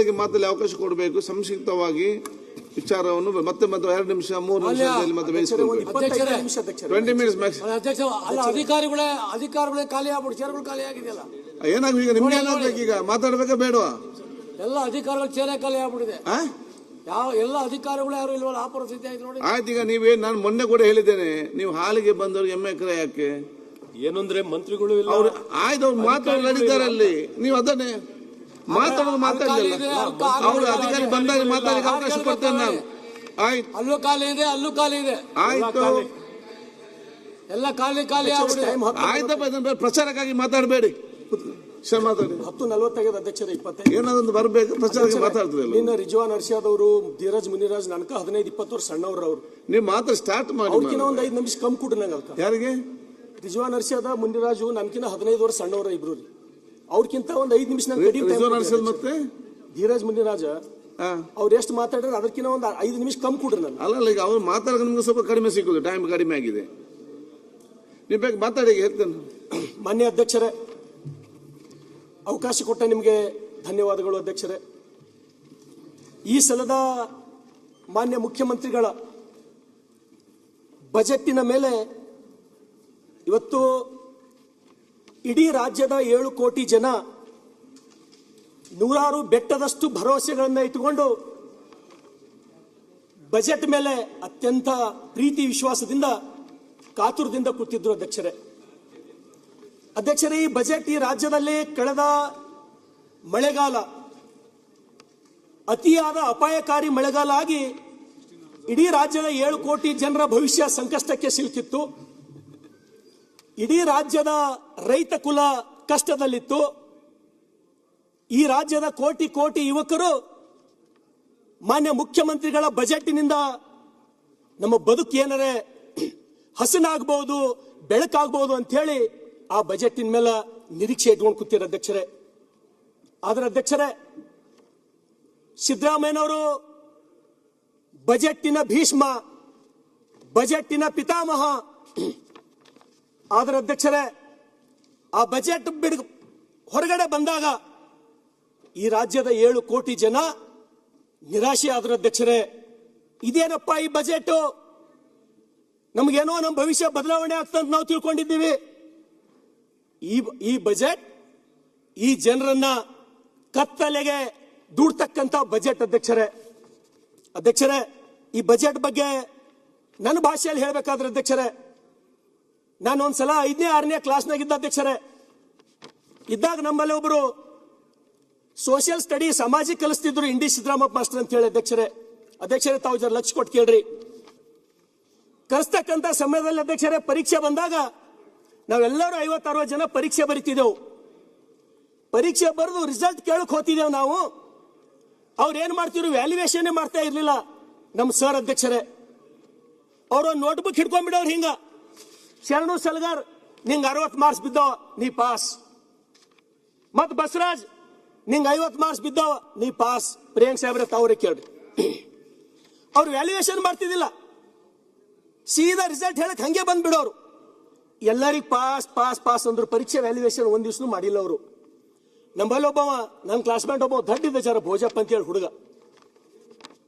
ಎಲ್ಲರಿಗೆ ಮಾತಲ್ಲಿ ಅವಕಾಶ ಕೊಡಬೇಕು. ಸಂಕ್ಷಿಪ್ತವಾಗಿ ವಿಚಾರವನ್ನು ಮತ್ತೆ 2 ನಿಮಿಷ 3 ನಿಮಿಷದಲ್ಲಿ ಮತ್ತೆ ಬೇಯಿಸಿಕೊಳ್ಳಬೇಕು. 20 ಮಿನಿಟ್ಸ್ ಮ್ಯಾಕ್ಸ್. ಅಧಿಕಾರಿಗಳೇ ಖಾಲಿ ಆಗ್ಬಿಟ್ಟು ಚೇರ್ಗಳು ಖಾಲಿ ಆಗಿದೆಯಲ್ಲ, ಏನಾಗ ಈಗ ನಿಮ್ಗೆ ಏನಾಗ್ಬೇಕು? ಈಗ ಮಾತಾಡ್ಬೇಕಾ ಬೇಡವಾ? ಎಲ್ಲ ಅಧಿಕಾರಿಗಳು ಚೇರೇ ಖಾಲಿ ಆಗ್ಬಿಟ್ಟಿದೆ. ಎಲ್ಲ ಅಧಿಕಾರಿಗಳು ಯಾರು ಇಲ್ವಲ್ಲ, ಆ ಪರಿಸ್ಥಿತಿ ಆಯ್ತು ನೋಡಿ. ಆಯ್ತು, ಈಗ ನಾನು ಮೊನ್ನೆ ಕೂಡ ಹೇಳಿದ್ದೇನೆ, ನೀವು ಹಾಲಿಗೆ ಬಂದವ್ರಿಗೆ ಎಮ್ಮೆ ಯಾಕೆ ಏನಂದ್ರೆ ಮಂತ್ರಿಗಳು ಇಲ್ಲ, ಆಯ್ತು ಅವ್ರು ಮಾತಾಡೋದು ನಡೀತಾರೆ ಅಲ್ಲಿ, ನೀವು ಅದನ್ನೇ ಮಾತಾಡೋದು ಮಾತಾಡಲಿಲ್ಲ. ಅವರು ಅಧಿಕಾರಿ ಬಂದಾಗ ಮಾತಾಡಲಿಕ್ಕೆ ಅವಕಾಶ ಕೊಡ್ತೇನೆ ನಾನು. ಆಯ್ತು, ಅಲ್ಲೂ ಖಾಲಿ ಇದೆ, ಅಲ್ಲೂ ಖಾಲಿ ಇದೆ, ಆಯ್ತು, ಎಲ್ಲ ಖಾಲಿ ಆಯ್ತಪ್ಪ. ಪ್ರಚಾರಕ್ಕಾಗಿ ಮಾತಾಡಬೇಡಿ, ಮಾತಾಡಿ. 10:40 ಅಧ್ಯಕ್ಷರೇ, 25 ಏನಾದೊಂದು ಬರ್ಬೇಕು, ಪ್ರಚಾರಕ್ಕೆ ಮಾತಾಡ್ತದೆ. ನಿನ್ನ ರಿಜ್ವಾನ್ ಅರ್ಷಾದ್ ಅವರು, ಧೀರಜ್ ಮುನಿರಾಜ್ ನನಕ 15-20 ವರ್ಷ ಸಣ್ಣವ್ರು. ಅವ್ರು ನೀವು ಮಾತ್ರ ಸ್ಟಾರ್ಟ್ ಮಾಡಿ, ಅವ್ರಕಿನ ಒಂದು 5 ನಿಮಿಷ ಕಮ್ಮಿ ಕೊಡ್ರಿ ನಂಗೆ. ಯಾರಿಗೆ? ರಿಜ್ವಾನ್ ಅರ್ಷಾದ ಮುನಿರಾಜು ನನ್ಕಿನ 15 ವರ್ಷ ಸಣ್ಣವ್ರ ಇಬ್ರು. ಅವ್ರಕ್ಕಿಂತ ಒಂದು 5 ನಿಮಿಷ ಮತ್ತೆ ಧೀರಜ್ ಮುನಿರಾಜ ಅವ್ರು ಎಷ್ಟು ಮಾತಾಡಿದ್ರೆ ಅದಕ್ಕಿಂತ ಒಂದು 5 ನಿಮಿಷ ಕಮ್ಮಿ ಕೊಡ್ರಿ ನಾನು. ಅಲ್ಲ, ಈಗ ಅವ್ರು ಮಾತಾಡೋಕೆ ನಿಮ್ಗೆ ಸ್ವಲ್ಪ ಕಡಿಮೆ ಸಿಗೋದು, ಟೈಮ್ ಕಡಿಮೆ ಆಗಿದೆ. ನೀವು ಬೇಕು ಮಾತಾಡಿ, ಹೇಳ್ತೇನೆ. ಮಾನ್ಯ ಅಧ್ಯಕ್ಷರೇ, ಅವಕಾಶ ಕೊಟ್ಟ ನಿಮಗೆ ಧನ್ಯವಾದಗಳು ಅಧ್ಯಕ್ಷರೇ. ಈ ಸಲದ ಮಾನ್ಯ ಮುಖ್ಯಮಂತ್ರಿಗಳ ಬಜೆಟ್ಟಿನ ಮೇಲೆ ಇವತ್ತು ಇಡೀ ರಾಜ್ಯದ 7 ಕೋಟಿ ಜನ ನೂರಾರು ಬೆಟ್ಟದಷ್ಟು ಭರವಸೆಗಳನ್ನು ಇಟ್ಟುಕೊಂಡು ಬಜೆಟ್ ಮೇಲೆ ಅತ್ಯಂತ ಪ್ರೀತಿ ವಿಶ್ವಾಸದಿಂದ ಕಾತುರದಿಂದ ಕೂತಿದ್ರು ಅಧ್ಯಕ್ಷರೇ. ಈ ಬಜೆಟ್ ಈ ರಾಜ್ಯದಲ್ಲಿ ಕಳೆದ ಮಳೆಗಾಲ ಅತಿಯಾದ ಅಪಾಯಕಾರಿ ಮಳೆಗಾಲ ಆಗಿ ಇಡೀ ರಾಜ್ಯದ 7 ಕೋಟಿ ಜನರ ಭವಿಷ್ಯ ಸಂಕಷ್ಟಕ್ಕೆ ಸಿಲುಕಿತ್ತು. ಇಡೀ ರಾಜ್ಯದ ರೈತ ಕುಲ ಕಷ್ಟದಲ್ಲಿತ್ತು. ಈ ರಾಜ್ಯದ ಕೋಟಿ ಕೋಟಿ ಯುವಕರು ಮಾನ್ಯ ಮುಖ್ಯಮಂತ್ರಿಗಳ ಬಜೆಟ್ನಿಂದ ನಮ್ಮ ಬದುಕು ಏನರೆ ಹಸನಾಗಬಹುದು, ಬೆಳಕಾಗಬಹುದು ಅಂತ ಹೇಳಿ ಆ ಬಜೆಟಿನ ಮೇಲೆ ನಿರೀಕ್ಷೆ ಇಟ್ಕೊಂಡು ಕೂತಿರೋ ಅಧ್ಯಕ್ಷರೇ. ಆದ್ರೆ ಅಧ್ಯಕ್ಷರೇ, ಸಿದ್ದರಾಮಯ್ಯನವರು ಬಜೆಟ್ಟಿನ ಭೀಷ್ಮ, ಬಜೆಟ್ಟಿನ ಪಿತಾಮಹ. ಆದ್ರೆ ಅಧ್ಯಕ್ಷರೇ, ಆ ಬಜೆಟ್ ಹೊರಗಡೆ ಬಂದಾಗ ಈ ರಾಜ್ಯದ 7 ಕೋಟಿ ಜನ ನಿರಾಶೆ ಆದ್ರ ಅಧ್ಯಕ್ಷರೇ. ಇದೇನಪ್ಪ ಈ ಬಜೆಟ್, ನಮಗೇನೋ ನಮ್ಮ ಭವಿಷ್ಯ ಬದಲಾವಣೆ ಆಗ್ತಂತ ನಾವು ತಿಳ್ಕೊಂಡಿದ್ದೀವಿ. ಈ ಬಜೆಟ್ ಈ ಜನರನ್ನ ಕತ್ತಲೆಗೆ ದೂಡ್ತಕ್ಕಂತ ಬಜೆಟ್ ಅಧ್ಯಕ್ಷರೇ. ಈ ಬಜೆಟ್ ಬಗ್ಗೆ ನನ್ನ ಭಾಷೆಯಲ್ಲಿ ಹೇಳಬೇಕಾದ್ರೆ ಅಧ್ಯಕ್ಷರೇ, ನಾನು ಒಂದ್ಸಲ 5ನೇ 6ನೇ ಕ್ಲಾಸ್ನಾಗಿದ್ದ ಅಧ್ಯಕ್ಷರೇ. ಇದ್ದಾಗ ನಮ್ಮಲ್ಲಿ ಒಬ್ಬರು ಸೋಷಿಯಲ್ ಸ್ಟಡಿ ಸಾಮಾಜಿಕ ಕಲಿಸ್ತಿದ್ರು, ಇಂಡಿ ಸಿದ್ದರಾಮಪ್ಪ ಮಾಸ್ಟರ್ ಅಂತ ಹೇಳಿ ಅಧ್ಯಕ್ಷರೇ ತಾವು ಜರ ಲಕ್ಷ ಕೊಟ್ಟು ಕೇಳ್ರಿ. ಕಲಿಸ್ತಕ್ಕಂಥ ಸಮಯದಲ್ಲಿ ಅಧ್ಯಕ್ಷರೇ, ಪರೀಕ್ಷೆ ಬಂದಾಗ ನಾವೆಲ್ಲರೂ 50-60 ಜನ ಪರೀಕ್ಷೆ ಬರಿತಿದ್ದೆವು. ಪರೀಕ್ಷೆ ಬರೆದು ರಿಸಲ್ಟ್ ಕೇಳಕ್ ಹೋಗ್ತಿದ್ದೆವು ನಾವು. ಅವ್ರು ಏನ್ ಮಾಡ್ತಿದ್ರು, ವ್ಯಾಲ್ಯೂಯೇಷನ್ ಮಾಡ್ತಾ ಇರ್ಲಿಲ್ಲ ನಮ್ಮ ಸರ್ ಅಧ್ಯಕ್ಷರೇ. ಅವರು ನೋಟ್ಬುಕ್ ಹಿಡ್ಕೊಂಡ್ಬಿಡವ್ರು ಹಿಂಗ, ಶರಣು ಸಲ್ಗಾರ್ ನಿಂಗೆ 60 ಮಾರ್ಕ್ಸ್ ಬಿದ್ದವ ನೀ ಪಾಸ್, ಮತ್ ಬಸವರಾಜ್ ನಿಂಗೆ 50 ಮಾರ್ಕ್ಸ್ ಬಿದ್ದವ ನೀ ಪಾಸ್. ಪ್ರಿಯಾಂಕ್ ಸಾಹೇಬ್ರೆ ತಾವ್ರೆ ಕೇಳ್ರಿ. ಅವ್ರು ವ್ಯಾಲ್ಯೂಯೇಷನ್ ಮಾಡ್ತಿದ್ದಿಲ್ಲ, ಸೀದಾ ರಿಸಲ್ಟ್ ಹೇಳಕ್ ಹಂಗೆ ಬಂದ್ಬಿಡೋರು. ಎಲ್ಲರಿಗೂ ಪಾಸ್ ಪಾಸ್ ಪಾಸ್ ಅಂದ್ರು. ಪರೀಕ್ಷೆ ವ್ಯಾಲ್ಯೂಯೇಷನ್ ಒಂದ್ ದಿವ್ಸನೂ ಮಾಡಿಲ್ಲ ಅವರು. ನಮ್ಮಲ್ಲಿ ಒಬ್ಬವ ನನ್ನ ಕ್ಲಾಸ್ಮೇಟ್ ಒಬ್ಬ ದಡ್ಡಿದ್ದ ಜರ ಭೋಜಪ್ಪ ಅಂತ ಹೇಳಿ ಹುಡುಗ.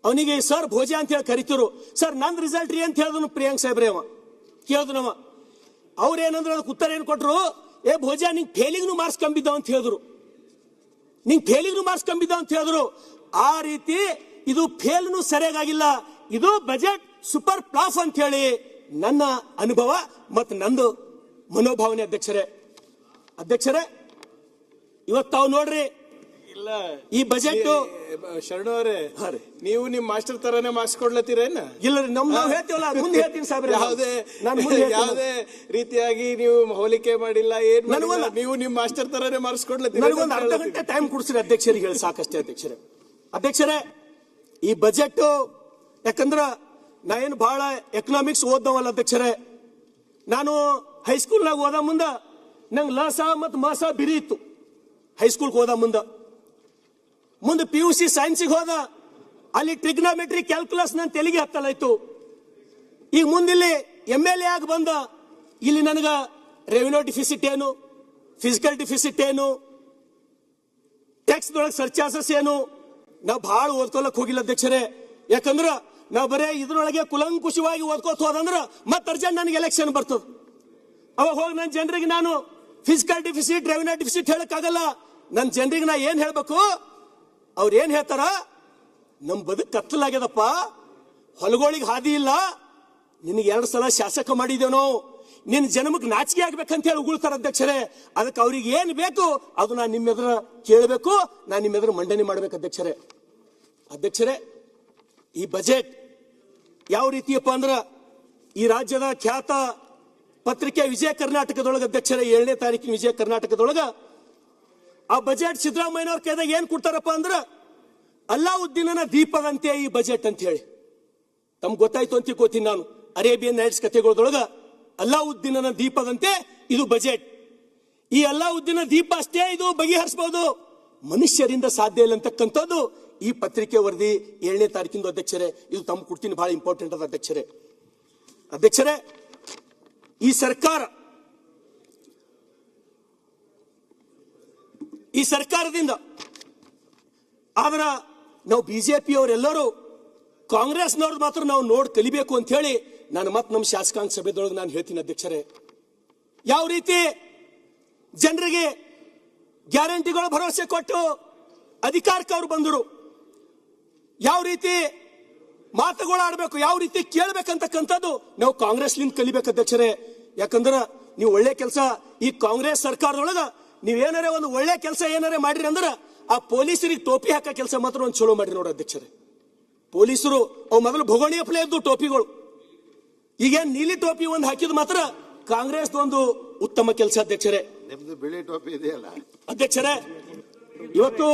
ಅವನಿಗೆ ಸರ್ ಭೋಜ ಅಂತ ಹೇಳಿ ಕರಿತಿರು. ಸರ್ ನಂದು ರಿಸಲ್ಟ್ ರೀ ಅಂತ ಹೇಳಿದ್ರು ಪ್ರಿಯಾಂಕ್ ಸಾಹೇಬ್ರೆ. ಅವ ಕೇಳಿದ್ನವ. ಅವ್ರೇನಂದ್ರೆ ಅದಕ್ಕೆ ಉತ್ತರ ಏನು ಕೊಟ್ರು, ಏ ಭೋಜ ನಿಂಗೆ ಫೇಲಿಂಗ್ನು ಮಾರ್ಕ್ಸ್ ಕಂಬಿದ್ದಾವ ಅಂತ ಹೇಳಿದ್ರು. ನಿಂಗೆ ಫೇಲಿಂಗ್ನು ಮಾರ್ಕ್ಸ್ ಕಂಬಿದ್ದಾವ ಅಂತ ಹೇಳಿದ್ರು. ಆ ರೀತಿ ಇದು ಫೇಲ್ನು ಸರಿಯಾಗಿಲ್ಲ, ಇದು ಬಜೆಟ್ ಸೂಪರ್ ಪ್ಲಾಫ್ ಅಂತ ಹೇಳಿ ನನ್ನ ಅನುಭವ ಮತ್ತು ನಂದು ಮನೋಭಾವನೆ ಅಧ್ಯಕ್ಷರೇ. ಇವತ್ತು ತಾವು ನೋಡ್ರಿ, ಇಲ್ಲ ಈ ಬಜೆಟ್ ಶರಣು ಅವರೇ, ನೀವು ನಿಮ್ ಮಾಸ್ಟರ್ ತರಾನೇ ಮಾರ್ಕ್ಸ್ ಕೊಡ್ಲತ್ತೀರೇನ? ಇಲ್ಲ ರೀ, ನಾವು ಹೇಳ್ತೀವಲ್ಲ, ಮುಂದೆ ಹೇಳ್ತೀನಿ ಸಾಹೇಬ್ರೆ. ಯಾವುದೇ ರೀತಿಯಾಗಿ ನೀವು ಹೋಲಿಕೆ ಮಾಡಿಲ್ಲ, ಏನ್ ಮಾಡಿಲ್ಲ, ನೀವು ನಿಮ್ ಮಾಸ್ಟರ್ ತರಾನೇ ಮಾರ್ಕ್ಸ್ ಕೊಡ್ಲತ್ತೀರಿ. ನನಗೊಂದು ಅರ್ಧ ಗಂಟೆ ಟೈಮ್ ಕೊಡ್ಸಿರಿ ಅಧ್ಯಕ್ಷರಿಗೆ ಹೇಳಿ ಸಾಕಷ್ಟೇ ಅಧ್ಯಕ್ಷರೇ. ಈ ಬಜೆಟ್ ಯಾಕಂದ್ರ ನಾ ಏನು ಬಹಳ ಎಕನಾಮಿಕ್ಸ್ ಓದ್ದವಲ್ಲ ಅಧ್ಯಕ್ಷರೇ. ನಾನು ಹೈಸ್ಕೂಲ್ನಾಗ ಓದ ಮುಂದ ನಂಗೆ ಲಸ ಮತ್ತು ಮಸ ಬಿರಿ ಇತ್ತು. ಹೈಸ್ಕೂಲ್ಗೆ ಹೋದ ಮುಂದೆ PUC ಸೈನ್ಸಿಗೆ ಹೋದ, ಅಲ್ಲಿ ಟ್ರಿಗ್ನೋಮೆಟ್ರಿ ಕ್ಯಾಲ್ಕುಲಸ್ ನನ್ನ ತೆಲಿಗೆ ಹತ್ತಲಾಯ್ತು. ಈಗ ಮುಂದಿಲ್ಲಿ MLA ಆಗಿ ಬಂದ, ಇಲ್ಲಿ ನನಗ ರೆವಿನ್ಯೂ ಡಿಫಿಸಿಟ್ ಏನು, ಫಿಸಿಕಲ್ ಡಿಫಿಸಿಟ್ ಏನು, ಟ್ಯಾಕ್ಸ್ ದೊಳಗೆ ಸರ್ಚಾರ್ಜಸ್ ಏನು, ನಾವು ಬಹಳ ಓದ್ಕೊಳಕ್ ಹೋಗಿಲ್ಲ ಅಧ್ಯಕ್ಷರೇ. ಯಾಕಂದ್ರ ನಾವು ಬರೇ ಇದ್ರೊಳಗೆ ಕುಲಂಕುಷವಾಗಿ ಓದ್ಕೋತ ಹೋದಂದ್ರ ಮತ್ತೆ ಅರ್ಜೆಂಟ್ ನನಗೆ ಎಲೆಕ್ಷನ್ ಬರ್ತದ. ಅವಾಗ ಹೋಗಿ ನನ್ನ ಜನರಿಗೆ ನಾನು ಫಿಸಿಕಲ್ ಡಿಫಿಸಿಟ್, ರೆವಿನ್ಯೂ ಡಿಫಿಸಿಟ್ ಹೇಳಕ್ಕಾಗಲ್ಲ. ನನ್ನ ಜನರಿಗೆ ನಾ ಏನ್ ಹೇಳ್ಬೇಕು? ಅವ್ರು ಏನ್ ಹೇಳ್ತಾರ? ನಮ್ ಬದುಕು ಕತ್ತಲಾಗ್ಯದಪ್ಪ, ಹೊಲಗಳಿಗೆ ಹಾದಿ ಇಲ್ಲ, ನಿನಗೆ 2 ಸಲ ಶಾಸಕ ಮಾಡಿದ್ದೇವ್ ನಾವು, ನಿನ್ನ ಜನ್ಮಕ್ಕೆ ನಾಚಿಕೆ ಆಗ್ಬೇಕಂತ ಹೇಳಿ ಉಗುಳ್ತಾರ ಅಧ್ಯಕ್ಷರೇ. ಅದಕ್ಕೆ ಅವ್ರಿಗೆ ಏನ್ ಬೇಕು ಅದು ನಾನು ನಿಮ್ಮ ಎದುರು ಕೇಳಬೇಕು, ನಾನು ನಿಮ್ಮ ಎದುರು ಮಂಡನೆ ಮಾಡ್ಬೇಕು ಅಧ್ಯಕ್ಷರೇ. ಅಧ್ಯಕ್ಷರೇ, ಈ ಬಜೆಟ್ ಯಾವ ರೀತಿಯಪ್ಪ ಅಂದ್ರ ಈ ರಾಜ್ಯದ ಖ್ಯಾತ ಪತ್ರಿಕೆ ವಿಜಯ ಕರ್ನಾಟಕದೊಳಗ ಅಧ್ಯಕ್ಷರೇ 7ನೇ ತಾರೀಕಿನ ವಿಜಯ ಕರ್ನಾಟಕದೊಳಗ ಆ ಬಜೆಟ್ ಸಿದ್ದರಾಮಯ್ಯನವ್ರ ಕೈದಾಗ ಏನ್ ಕೊಡ್ತಾರಪ್ಪ ಅಂದ್ರ ಅಲ್ಲಾವುದ್ದೀನನ ದೀಪದಂತೆ ಈ ಬಜೆಟ್ ಅಂತ ಹೇಳಿ. ತಮ್ಗೆ ಗೊತ್ತಾಯ್ತು ಅಂತ ತಿಳ್ಕೋತೀನಿ ನಾನು. ಅರೇಬಿಯನ್ ನೈಟ್ಸ್ ಕಥೆಗಳದೊಳಗ ಅಲ್ಲಾವುದ್ದೀನನ ದೀಪದಂತೆ ಇದು ಬಜೆಟ್. ಈ ಅಲ್ಲಾವುದ್ದೀನ ದೀಪ ಅಷ್ಟೇ ಇದು ಬಗೆಹರಿಸಬಹುದು, ಮನುಷ್ಯರಿಂದ ಸಾಧ್ಯ ಇಲ್ಲ ಅಂತಕ್ಕಂಥದ್ದು ಈ ಪತ್ರಿಕೆ ವರದಿ 7ನೇ ತಾರೀಕಿಂದು ಅಧ್ಯಕ್ಷರೇ. ಇದು ತಮ್ಮ ಕೊಡ್ತೀನಿ, ಬಹಳ ಇಂಪಾರ್ಟೆಂಟ್ ಅದ ಅಧ್ಯಕ್ಷರೇ. ಅಧ್ಯಕ್ಷರೇ, ಈ ಸರ್ಕಾರದಿಂದ ಆದ್ರ ನಾವು ಬಿಜೆಪಿ ಅವರೆಲ್ಲರೂ ಕಾಂಗ್ರೆಸ್ನವ್ರದ್ದು ಮಾತ್ರ ನಾವು ನೋಡಿ ಕಲಿಬೇಕು ಅಂತ ಹೇಳಿ ನಾನು ಮತ್ತೆ ನಮ್ಮ ಶಾಸಕಾಂಗ ಸಭೆದೊಳಗೆ ನಾನು ಹೇಳ್ತೀನಿ ಅಧ್ಯಕ್ಷರೇ. ಯಾವ ರೀತಿ ಜನರಿಗೆ ಗ್ಯಾರಂಟಿಗಳು ಭರವಸೆ ಕೊಟ್ಟು ಅಧಿಕಾರಕ್ಕೆ ಅವರು ಬಂದರು, ಯಾವ ರೀತಿ ಮಾತುಗಳು ಆಡಬೇಕು, ಯಾವ ರೀತಿ ಕೇಳಬೇಕಂತಕ್ಕಂಥದ್ದು ನಾವು ಕಾಂಗ್ರೆಸ್ಲಿಂದ ಕಲಿಬೇಕು ಅಧ್ಯಕ್ಷರೇ. ಯಾಕಂದ್ರೆ ನೀವು ಒಳ್ಳೆ ಕೆಲಸ ಈ ಕಾಂಗ್ರೆಸ್ ಸರ್ಕಾರದೊಳಗ ನೀವೇನಾರೇ ಒಂದು ಒಳ್ಳೆ ಕೆಲಸ ಏನಾರೇ ಮಾಡಿರಿ ಅಂದ್ರೆ ಆ ಪೊಲೀಸರಿಗೆ ಟೋಪಿ ಹಾಕೋ ಕೆಲಸ ಮಾತ್ರ ಒಂದು ಚಲೋ ಮಾಡ್ರಿ ನೋಡಿ ಅಧ್ಯಕ್ಷರೇ. ಪೊಲೀಸರು ಅವು ಮೊದಲು ಭೋಗೋಣಿ ಅಪ್ಲೇ ಇದ್ದು ಟೋಪಿಗಳು, ಈಗೇನು ನೀಲಿ ಟೋಪಿ ಒಂದು ಹಾಕಿದ್ ಮಾತ್ರ ಕಾಂಗ್ರೆಸ್ ಒಂದು ಉತ್ತಮ ಕೆಲಸ ಅಧ್ಯಕ್ಷರೇ. ನಿಮ್ದು ಬಿಳಿ ಟೋಪಿ ಇದೆಯಲ್ಲ ಅಧ್ಯಕ್ಷರೇ, ಇವತ್ತು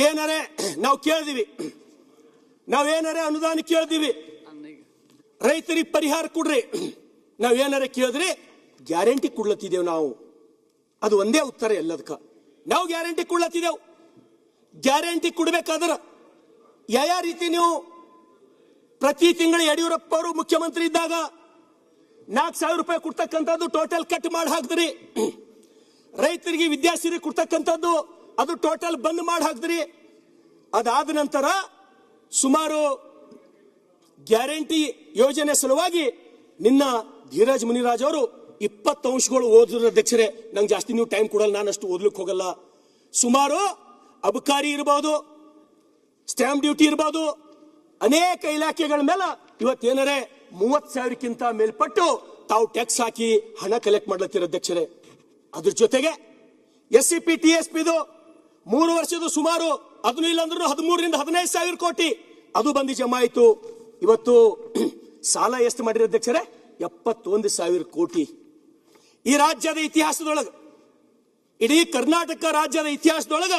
ಏನಾರೇ ನಾವು ಕೇಳಿದಿವಿ, ನಾವೇನಾರೇ ಅನುದಾನ ಕೇಳಿದಿವಿ, ರೈತರಿಗೆ ಪರಿಹಾರ ಕೊಡ್ರಿ, ನಾವೇನಾರೇ ಕೇಳಿದ್ರಿ ಗ್ಯಾರಂಟಿ ಕೊಡ್ಲತ್ತಿದ್ದೇವೆ ನಾವು. ಅದು ಒಂದೇ ಉತ್ತರ ಎಲ್ಲದಕ್ಕ. ನಾವು ಗ್ಯಾರಂಟಿ ಕೊಡ್ಲತ್ತಿದ್ದೇವೆ. ಗ್ಯಾರಂಟಿ ಕೊಡ್ಬೇಕಾದ್ರ ಯಾವ ರೀತಿ ನೀವು ಪ್ರತಿ ತಿಂಗಳು ಯಡಿಯೂರಪ್ಪ ಅವರು ಮುಖ್ಯಮಂತ್ರಿ ಇದ್ದಾಗ 4,000 ರೂಪಾಯಿ ಕೊಡ್ತಕ್ಕಂಥದ್ದು ಟೋಟಲ್ ಕಟ್ ಮಾಡಿ ಹಾಕ್ದ್ರಿ. ರೈತರಿಗೆ ವಿದ್ಯಾರ್ಥಿಗಳಿಗೆ ಕೊಡ್ತಕ್ಕಂಥದ್ದು ಅದು ಟೋಟಲ್ ಬಂದ್ ಮಾಡಿ ಹಾಕ್ದ್ರಿ. ಅದಾದ ನಂತರ ಸುಮಾರು ಗ್ಯಾರಂಟಿ ಯೋಜನೆ ಸಲುವಾಗಿ ನಿನ್ನ ಧೀರಜ್ ಮುನಿರಾಜ್ ಅವರು 20 ಅಂಶಗಳು ಓದಿದ್ರು ಅಧ್ಯಕ್ಷರೇ. ನಂಗೆ ಜಾಸ್ತಿ ನೀವು ಟೈಮ್ ಕೊಡಲ್ಲ, ನಾನು ಅಷ್ಟು ಓದ್ಲಿಕ್ಕೆ ಹೋಗಲ್ಲ. ಸುಮಾರು ಅಬಕಾರಿ ಇರಬಹುದು, ಸ್ಟ್ಯಾಂಪ್ ಡ್ಯೂಟಿ ಇರಬಹುದು, ಅನೇಕ ಇಲಾಖೆಗಳ ಮೇಲೆ ಇವತ್ತೇನರೇ 30,000ಕ್ಕಿಂತ ಮೇಲ್ಪಟ್ಟು ತಾವು ಟ್ಯಾಕ್ಸ್ ಹಾಕಿ ಹಣ ಕಲೆಕ್ಟ್ ಮಾಡ್ಲತ್ತೀರ ಅಧ್ಯಕ್ಷರೇ. ಅದ್ರ ಜೊತೆಗೆ SCP TSP 3 ವರ್ಷದ ಸುಮಾರು ಅದನ್ನು ಇಲ್ಲ ಅಂದ್ರೂ 13ರಿಂದ 15,000 ಕೋಟಿ ಅದು ಬಂದು ಜಮಾ ಆಯಿತು. ಇವತ್ತು ಸಾಲ ಎಷ್ಟು ಮಾಡಿರ ಅಧ್ಯಕ್ಷರೇ? 71,000 ಕೋಟಿ. ಈ ರಾಜ್ಯದ ಇತಿಹಾಸದೊಳಗ, ಇಡೀ ಕರ್ನಾಟಕ ರಾಜ್ಯದ ಇತಿಹಾಸದೊಳಗ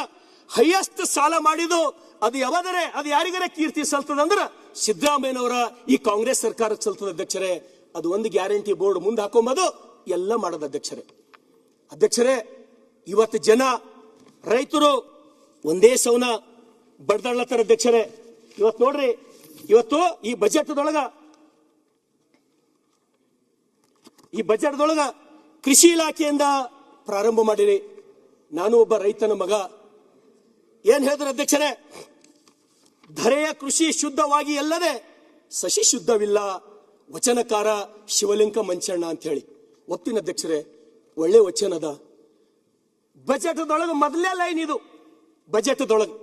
ಹೈಯೆಸ್ಟ್ ಸಾಲ ಮಾಡಿದ್ದು ಅದು ಯಾವಾದರೆ ಅದು ಯಾರಿಗಾರ ಕೀರ್ತಿ ಸಲ್ತದಂದ್ರ ಸಿದ್ದರಾಮಯ್ಯನವರ ಈ ಕಾಂಗ್ರೆಸ್ ಸರ್ಕಾರ ಸಲ್ತದ ಅಧ್ಯಕ್ಷರೇ. ಅದು ಒಂದು ಗ್ಯಾರಂಟಿ ಬೋರ್ಡ್ ಮುಂದೆ ಹಾಕೊಂಬದು ಎಲ್ಲ ಮಾಡೋದು ಅಧ್ಯಕ್ಷರೇ. ಅಧ್ಯಕ್ಷರೇ, ಇವತ್ತು ಜನ ರೈತರು ಒಂದೇ ಸೌನ ಬಡ್ದಾಡ್ಲತ್ತಾರ ಅಧ್ಯಕ್ಷರೇ. ಇವತ್ತು ನೋಡ್ರಿ, ಇವತ್ತು ಈ ಬಜೆಟ್ದೊಳಗ ಕೃಷಿ ಇಲಾಖೆಯಿಂದ ಪ್ರಾರಂಭ ಮಾಡಿರಿ. ನಾನು ಒಬ್ಬ ರೈತನ ಮಗ. ಏನ್ ಹೇಳಿದ್ರು ಅಧ್ಯಕ್ಷರೇ? ಧರೆಯ ಕೃಷಿ ಶುದ್ಧವಾಗಿ ಅಲ್ಲದೆ ಸಸಿ ಶುದ್ಧವಿಲ್ಲ, ವಚನಕಾರ ಶಿವಲಿಂಗ ಮಂಚಣ್ಣ ಅಂತ ಹೇಳಿ ಒತ್ತಿನ ಅಧ್ಯಕ್ಷರೇ. ಒಳ್ಳೆ ವಚನದ. ಬಜೆಟ್ದೊಳಗೆ ಮೊದಲೇ ಲೈನ್ ಇದು. ಬಜೆಟ್ದೊಳಗೆ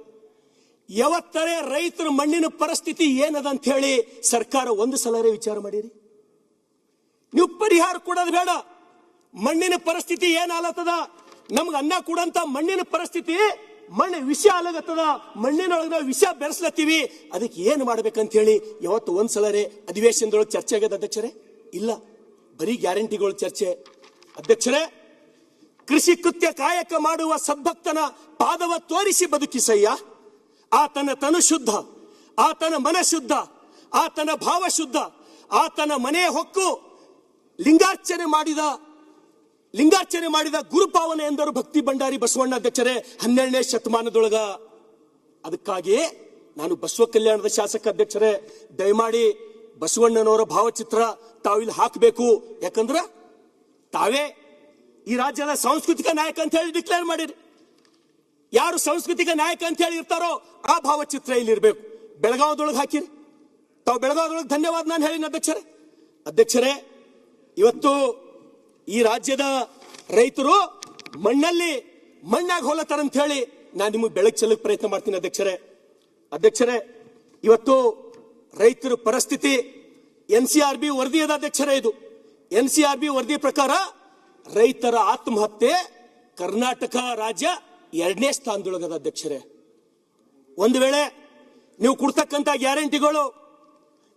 ಯಾವತ್ತರೇ ರೈತರ ಮಣ್ಣಿನ ಪರಿಸ್ಥಿತಿ ಏನದ ಅಂತ ಹೇಳಿ ಸರ್ಕಾರ ಒಂದು ಸಲರೇ ವಿಚಾರ ಮಾಡಿರಿ? ನೀವು ಪರಿಹಾರ ಕೊಡೋದು ಬೇಡ, ಮಣ್ಣಿನ ಪರಿಸ್ಥಿತಿ ಏನಾಗತ್ತದ, ನಮ್ಗೆ ಅನ್ನ ಕೊಡಂತ ಮಣ್ಣಿನ ಪರಿಸ್ಥಿತಿ, ಮಣ್ಣು ವಿಷ ಆಗತ್ತದ, ಮಣ್ಣಿನೊಳಗೆ ನಾವು ವಿಷ ಬೆರೆಸ್ಲತ್ತೀವಿ, ಅದಕ್ಕೆ ಏನು ಮಾಡ್ಬೇಕಂತ ಹೇಳಿ ಯಾವತ್ತು ಒಂದ್ಸಲರೇ ಅಧಿವೇಶನದೊಳಗೆ ಚರ್ಚೆ ಆಗದ ಅಧ್ಯಕ್ಷರೇ? ಇಲ್ಲ, ಬರೀ ಗ್ಯಾರಂಟಿಗಳು ಚರ್ಚೆ. ಅಧ್ಯಕ್ಷರೇ, ಕೃಷಿ ಕೃತ್ಯ ಕಾಯಕ ಮಾಡುವ ಸದ್ಭಕ್ತನ ಪಾದವ ತೋರಿಸಿ ಬದುಕಿಸಯ್ಯ. ಆತನ ತನು ಶುದ್ಧ, ಆತನ ಮನ ಶುದ್ಧ, ಆತನ ಭಾವ ಶುದ್ಧ, ಆತನ ಮನೆ ಹೊಕ್ಕು ಲಿಂಗಾರ್ಚನೆ ಮಾಡಿದ ಗುರುಪಾವನೆ ಎಂದರು ಭಕ್ತಿ ಭಂಡಾರಿ ಬಸವಣ್ಣ ಅಧ್ಯಕ್ಷರೇ 12ನೇ ಶತಮಾನದೊಳಗ. ಅದಕ್ಕಾಗಿ ನಾನು ಬಸವ ಕಲ್ಯಾಣದ ಶಾಸಕ ಅಧ್ಯಕ್ಷರೇ, ದಯಮಾಡಿ ಬಸವಣ್ಣನವರ ಭಾವಚಿತ್ರ ತಾವಿಲ್ಲಿ ಹಾಕಬೇಕು. ಯಾಕಂದ್ರ ತಾವೇ ಈ ರಾಜ್ಯದ ಸಾಂಸ್ಕೃತಿಕ ನಾಯಕ ಅಂತ ಹೇಳಿ ಡಿಕ್ಲೇರ್ ಮಾಡಿರಿ. ಯಾರು ಸಾಂಸ್ಕೃತಿಕ ನಾಯಕ ಅಂತ ಹೇಳಿ ಇರ್ತಾರೋ ಆ ಭಾವಚಿತ್ರ ಇಲ್ಲಿ ಇರಬೇಕು. ಬೆಳಗಾವದೊಳಗೆ ಹಾಕಿರಿ, ತಾವು ಬೆಳಗಾವದೊಳಗೆ ಧನ್ಯವಾದ ನಾನು ಹೇಳಿನ ಅಧ್ಯಕ್ಷರೇ. ಇವತ್ತು ಈ ರಾಜ್ಯದ ರೈತರು ಮಣ್ಣಲ್ಲಿ ಮಣ್ಣಾಗಿ ಹೋಲತ್ತಾರ ಅಂತ ಹೇಳಿ ನಾನು ನಿಮಗೆ ಬೆಳಕು ಚೆಲ್ಲಕ್ಕೆ ಪ್ರಯತ್ನ ಮಾಡ್ತೀನಿ ಅಧ್ಯಕ್ಷರೇ. ಇವತ್ತು ರೈತರ ಪರಿಸ್ಥಿತಿ NCRB ವರದಿ ಅದ ಅಧ್ಯಕ್ಷರೇ. ಇದು NCRB ವರದಿ ಪ್ರಕಾರ ರೈತರ ಆತ್ಮಹತ್ಯೆ ಕರ್ನಾಟಕ ರಾಜ್ಯ 2ನೇ ಸ್ಥಾನದೊಳಗದ ಅಧ್ಯಕ್ಷರೇ. ಒಂದು ವೇಳೆ ನೀವು ಕೊಡ್ತಕ್ಕಂಥ ಗ್ಯಾರಂಟಿಗಳು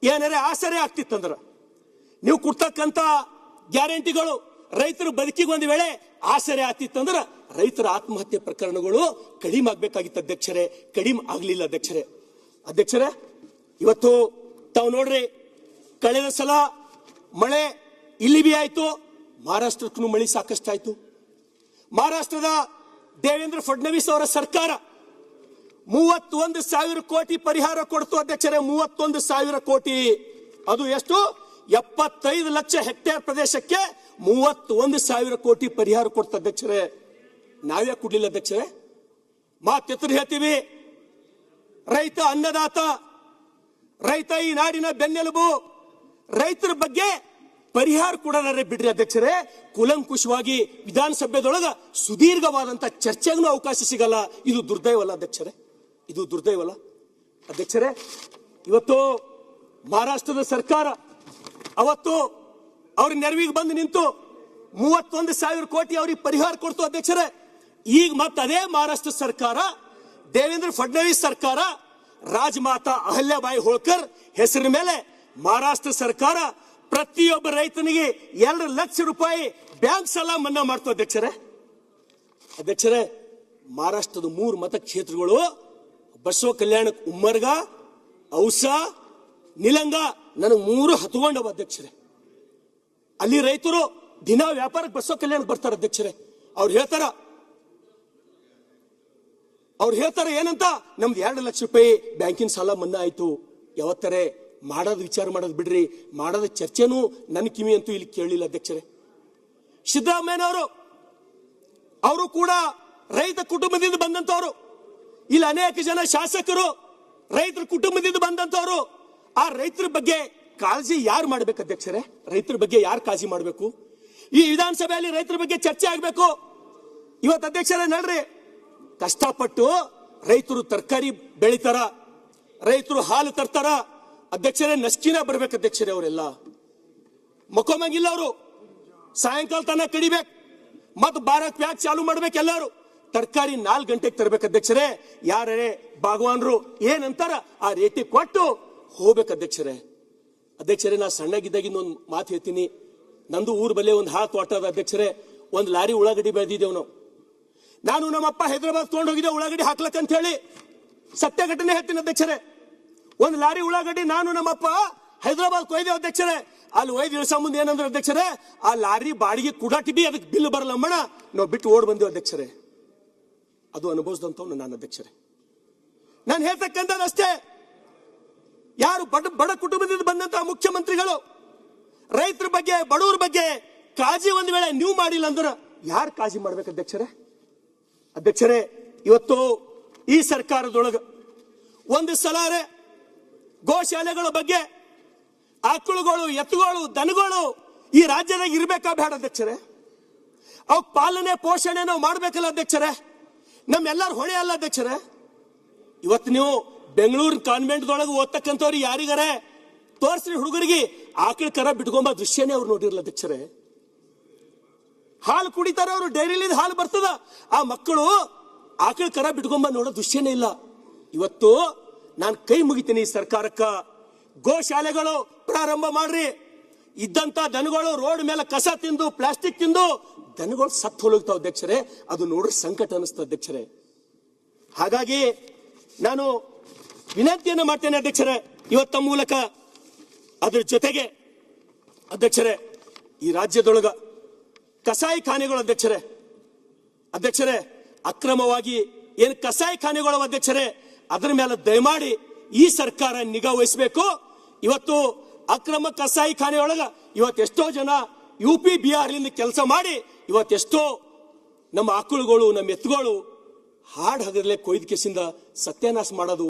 ಏನಾರೆ ಆಸರೆ ಆಗ್ತಿತ್ತಂದ್ರ, ನೀವು ಕೊಡ್ತಕ್ಕಂಥ ಗ್ಯಾರಂಟಿಗಳು ರೈತರ ಬದುಕಿಗೆ ಒಂದು ವೇಳೆ ಆಸರೆ ಆಗ್ತಿತ್ತಂದ್ರ ರೈತರ ಆತ್ಮಹತ್ಯೆ ಪ್ರಕರಣಗಳು ಕಡಿಮೆ ಆಗ್ಬೇಕಾಗಿತ್ತು ಅಧ್ಯಕ್ಷರೇ. ಕಡಿಮೆ ಆಗ್ಲಿಲ್ಲ ಅಧ್ಯಕ್ಷರೇ. ಇವತ್ತು ತಾವು ನೋಡ್ರಿ, ಕಳೆದ ಸಲ ಮಳೆ ಇಲ್ಲಿ ಬಿ ಆಯ್ತು, ಮಹಾರಾಷ್ಟ್ರಕ್ಕೂ ಮಳೆ ಸಾಕಷ್ಟು ಆಯ್ತು. ಮಹಾರಾಷ್ಟ್ರದ ದೇವೇಂದ್ರ ಫಡ್ನವೀಸ್ ಅವರ ಸರ್ಕಾರ 31,000 ಕೋಟಿ ಪರಿಹಾರ ಕೊಡ್ತು ಅಧ್ಯಕ್ಷರೇ. 31,000 ಕೋಟಿ. ಅದು ಎಷ್ಟು? 75 ಲಕ್ಷ ಹೆಕ್ಟೇರ್ ಪ್ರದೇಶಕ್ಕೆ 31,000 ಕೋಟಿ ಪರಿಹಾರ ಕೊಡ್ತ ಅಧ್ಯಕ್ಷರೇ. ನಾವೇ ಕೊಡ್ಲಿಲ್ಲ ಅಧ್ಯಕ್ಷರೇ. ಮಾತೆತ್ತರು ಹೇಳ್ತೀವಿ, ರೈತ ಅನ್ನದಾತ, ರೈತ ಈ ನಾಡಿನ ಬೆನ್ನೆಲುಬು. ರೈತರ ಬಗ್ಗೆ ಪರಿಹಾರ ಕೊಡಲಾರೆ ಬಿಡ್ರಿ ಅಧ್ಯಕ್ಷರೇ. ಕೂಲಂಕುಷವಾಗಿ ವಿಧಾನಸಭೆದೊಳಗ ಸುದೀರ್ಘವಾದಂತ ಚರ್ಚೆಗೂ ಅವಕಾಶ ಸಿಗಲ್ಲ. ಇದು ದುರ್ದೈವಲ್ಲ ಅಧ್ಯಕ್ಷರೇ, ಇದು ದುರ್ದೈವಲ್ಲ ಅಧ್ಯಕ್ಷರೇ. ಇವತ್ತು ಮಹಾರಾಷ್ಟ್ರದ ಸರ್ಕಾರ ಅವತ್ತು ಅವ್ರ ನೆರವಿಗೆ ಬಂದು ನಿಂತು 31,000 ಕೋಟಿ ಅವ್ರಿಗೆ ಪರಿಹಾರ ಕೊಡ್ತು ಅಧ್ಯಕ್ಷರೇ. ಈಗ ಮತ್ತೆ ಅದೇ ಮಹಾರಾಷ್ಟ್ರ ಸರ್ಕಾರ, ದೇವೇಂದ್ರ ಫಡ್ನವೀಸ್ ಸರ್ಕಾರ, ರಾಜಮಾತಾ ಅಹಲ್ಯಾಬಾಯಿ ಹೋಳ್ಕರ್ ಹೆಸರಿನ ಮೇಲೆ ಮಹಾರಾಷ್ಟ್ರ ಸರ್ಕಾರ ಪ್ರತಿಯೊಬ್ಬ ರೈತನಿಗೆ 2 ಲಕ್ಷ ರೂಪಾಯಿ ಬ್ಯಾಂಕ್ ಸಾಲ ಮನ್ನಾ ಮಾಡ್ತು ಅಧ್ಯಕ್ಷರೇ. ಮಹಾರಾಷ್ಟ್ರದ 3 ಮತಕ್ಷೇತ್ರಗಳು ಬಸವ ಕಲ್ಯಾಣ, ಉಮ್ಮರ್ಗ, ಔಸಾ, ನಿಲಂಗ, ನನಗೆ 3 ಹತ್ಕೊಂಡವ ಅಧ್ಯಕ್ಷರೇ. ಅಲ್ಲಿ ರೈತರು ದಿನ ವ್ಯಾಪಾರಕ್ಕೆ ಬಸವ ಕಲ್ಯಾಣಕ್ಕೆ ಬರ್ತಾರೆ ಅಧ್ಯಕ್ಷರೇ. ಅವ್ರು ಹೇಳ್ತಾರೆ ಏನಂತ, ನಮ್ದು 2 ಲಕ್ಷ ರೂಪಾಯಿ ಬ್ಯಾಂಕಿನ ಸಾಲ ಮನ್ನಾ ಆಯ್ತು. ಯಾವತ್ತರೆ ಮಾಡೋದು ವಿಚಾರ ಮಾಡೋದು ಬಿಡ್ರಿ, ಮಾಡೋದ ಚರ್ಚೆನೂ ನನ್ನ ಕಿವಿ ಅಂತೂ ಇಲ್ಲಿ ಕೇಳಲಿಲ್ಲ ಅಧ್ಯಕ್ಷರೇ. ಸಿದ್ದರಾಮಯ್ಯನವರು ಅವರು ಕೂಡ ರೈತ ಕುಟುಂಬದಿಂದ ಬಂದಂತವ್ರು. ಇಲ್ಲಿ ಅನೇಕ ಜನ ಶಾಸಕರು ರೈತರ ಕುಟುಂಬದಿಂದ ಬಂದಂತವ್ರು. ಆ ರೈತರ ಬಗ್ಗೆ ಕಾಳಜಿ ಯಾರು ಮಾಡ್ಬೇಕು ಅಧ್ಯಕ್ಷರೇ? ರೈತರ ಬಗ್ಗೆ ಯಾರು ಕಾಳಜಿ ಮಾಡಬೇಕು? ಈ ವಿಧಾನಸಭೆಯಲ್ಲಿ ರೈತರ ಬಗ್ಗೆ ಚರ್ಚೆ ಆಗ್ಬೇಕು. ಇವತ್ತು ಅಧ್ಯಕ್ಷರೇ ನೋಡ್ರಿ, ಕಷ್ಟಪಟ್ಟು ರೈತರು ತರಕಾರಿ ಬೆಳಿತಾರ, ರೈತರು ಹಾಲು ತರ್ತಾರ ಅಧ್ಯಕ್ಷರೇ. ನಸ್ಕಿನ ಬರ್ಬೇಕು ಅಧ್ಯಕ್ಷರೇ. ಅವರೆಲ್ಲ ಮಕ್ಕೊಂಬಂಗಿಲ್ಲ, ಅವರು ಸಾಯಂಕಾಲ ತನಕ ಕಡಿಬೇಕು, ಮತ್ ಭಾರತ್ ಪ್ಯಾಕ್ ಚಾಲು ಮಾಡ್ಬೇಕು. ಎಲ್ಲರೂ ತರಕಾರಿ 4 ಗಂಟೆಗೆ ತರಬೇಕು ಅಧ್ಯಕ್ಷರೇ. ಯಾರೇ ಭಾಗವಾನ್ರು ಏನಂತಾರ ಆ ರೇಟಿಗೆ ಕೊಟ್ಟು ಹೋಗ್ಬೇಕು ಅಧ್ಯಕ್ಷರೇ. ನಾ ಸಣ್ಣಗಿದ್ದಾಗಿನ ಒಂದು ಮಾತು ಹೇಳ್ತೀನಿ. ನಂದು ಊರ್ ಬಲ್ಲೆ ಒಂದು ಹಾತ್ ತೋಟದ ಅಧ್ಯಕ್ಷರೇ. ಒಂದು ಲಾರಿ ಉಳ್ಳಾಗಡ್ಡಿ ಬೆಳೆದಿದ್ದೇವ್ ನಾವು. ನಾನು ನಮ್ಮಪ್ಪ ಹೈದರಾಬಾದ್ ತಗೊಂಡು ಹೋಗಿದ್ದೆ ಉಳ್ಳಾಗಡ್ಡಿ ಹಾಕ್ಲಕ್ಕಂತ ಹೇಳಿ. ಸತ್ಯ ಘಟನೆ ಹೇಳ್ತೀನಿ ಅಧ್ಯಕ್ಷರೇ. ಒಂದು ಲಾರಿ ಉಳ್ಳಾಗಡ್ಡಿ ನಾನು ನಮ್ಮಪ್ಪ ಹೈದರಾಬಾದ್ ಕೊಯ್ದೇವ್ ಅಧ್ಯಕ್ಷರೇ. ಅಲ್ಲಿ ಒಯ್ದು ಇಳಿಸ ಮುಂದೆ ಏನಂದ್ರೆ ಅಧ್ಯಕ್ಷರೇ, ಆ ಲಾರಿ ಬಾಡಿಗೆ ಕುಡಾಟಿ ಬಿ ಅದಕ್ಕೆ ಬಿಲ್ ಬರಲ್ಲ ಅಮ್ಮಣ, ನಾವು ಬಿಟ್ಟು ಓಡ್ ಬಂದೇವು ಅಧ್ಯಕ್ಷರೇ. ಅದು ಅನುಭವಿಸಿದಂಥವ್ನು ನಾನು ಅಧ್ಯಕ್ಷರೇ. ನಾನು ಹೇಳ್ತಕ್ಕಂಥದ್ದಷ್ಟೇ, ಯಾರು ಬಡ ಕುಟುಂಬದಿಂದ ಬಂದಂತ ಮುಖ್ಯಮಂತ್ರಿಗಳು ರೈತರ ಬಗ್ಗೆ, ಬಡವರ ಬಗ್ಗೆ ಕಾಳಜಿ ಒಂದು ವೇಳೆ ನೀವು ಮಾಡಿಲ್ಲ ಅಂದ್ರೆ ಯಾರು ಕಾಳಜಿ ಮಾಡ್ಬೇಕು ಅಧ್ಯಕ್ಷರೇ? ಇವತ್ತು ಈ ಸರ್ಕಾರದೊಳಗ ಒಂದು ಸಲಾರೆ ಗೋಶಾಲೆಗಳ ಬಗ್ಗೆ, ಆಕಳುಗಳು, ಎತ್ತುಗಳು, ದನಗಳು ಈ ರಾಜ್ಯದಾಗ ಇರ್ಬೇಕಾ ಬೇಡ ಅಧ್ಯಕ್ಷರೇ? ಅವ್ ಪಾಲನೆ ಪೋಷಣೆ ನಾವು ಮಾಡ್ಬೇಕಲ್ಲ ಅಧ್ಯಕ್ಷರೇ? ನಮ್ಮೆಲ್ಲರ ಹೊಣೆ ಅಲ್ಲ ಅಧ್ಯಕ್ಷರೇ? ಇವತ್ತು ನೀವು ಬೆಂಗಳೂರು ಕಾನ್ವೆಂಟ್ದೊಳಗೆ ಓದ್ತಕ್ಕಂಥವ್ರು ಯಾರಿಗಾರೆ ತೋರಿಸ್ರಿ, ಹುಡುಗರಿಗೆ ಆಕಳ ಕರ ಬಿಟ್ಕೊಂಬ ದೃಶ್ಯನೇ ಅವ್ರು ನೋಡಿರಲ್ಲ ಅಧ್ಯಕ್ಷರೇ. ಹಾಲು ಕುಡಿತಾರ ಅವರು, ಡೈರಿಲಿಂದ ಹಾಲು ಬರ್ತದ, ಆ ಮಕ್ಕಳು ಆಕಳ ಕರ ಬಿಟ್ಕೊಂಬ ನೋಡೋ ದೃಶ್ಯನೇ ಇಲ್ಲ. ಇವತ್ತು ನಾನು ಕೈ ಮುಗಿತೀನಿ ಈ ಸರ್ಕಾರಕ್ಕ, ಗೋಶಾಲೆಗಳು ಪ್ರಾರಂಭ ಮಾಡ್ರಿ. ಇದ್ದಂತ ದನಗಳು ರೋಡ್ ಮೇಲೆ ಕಸ ತಿಂದು, ಪ್ಲಾಸ್ಟಿಕ್ ತಿಂದು ದನಗಳು ಸತ್ತು ಹೋಗ್ತಾವ ಅಧ್ಯಕ್ಷರೇ. ಅದು ನೋಡ್ರಿ ಸಂಕಟ ಅನಿಸ್ತದೆ ಅಧ್ಯಕ್ಷರೇ. ಹಾಗಾಗಿ ನಾನು ವಿನಂತಿಯನ್ನು ಮಾಡ್ತೇನೆ ಅಧ್ಯಕ್ಷರೇ ಇವತ್ತ ಮೂಲಕ. ಅದ್ರ ಜೊತೆಗೆ ಅಧ್ಯಕ್ಷರೇ, ಈ ರಾಜ್ಯದೊಳಗ ಕಸಾಯಿ ಖಾನೆಗಳು ಅಧ್ಯಕ್ಷರೇ ಅಕ್ರಮವಾಗಿ ಏನು ಕಸಾಯಿ ಖಾನೆಗಳು ಅಧ್ಯಕ್ಷರೇ, ಅದರ ಮೇಲೆ ದಯಮಾಡಿ ಈ ಸರ್ಕಾರ ನಿಗಾ ವಹಿಸಬೇಕು. ಇವತ್ತು ಅಕ್ರಮ ಕಸಾಯಿ ಖಾನೆ ಒಳಗ ಇವತ್ತೆಷ್ಟೋ ಜನ UP ಬಿಹಾರ್ಲಿಂದ ಕೆಲಸ ಮಾಡಿ ಇವತ್ತೆಷ್ಟೋ ನಮ್ಮ ಆಕಳುಗಳು, ನಮ್ಮ ಎತ್ತುಗಳು ಹಾಡ್ ಹಗಲೇ ಕೊಯ್ದ ಕೇಸಿಂದ ಸತ್ಯಾನಾಶ ಮಾಡೋದು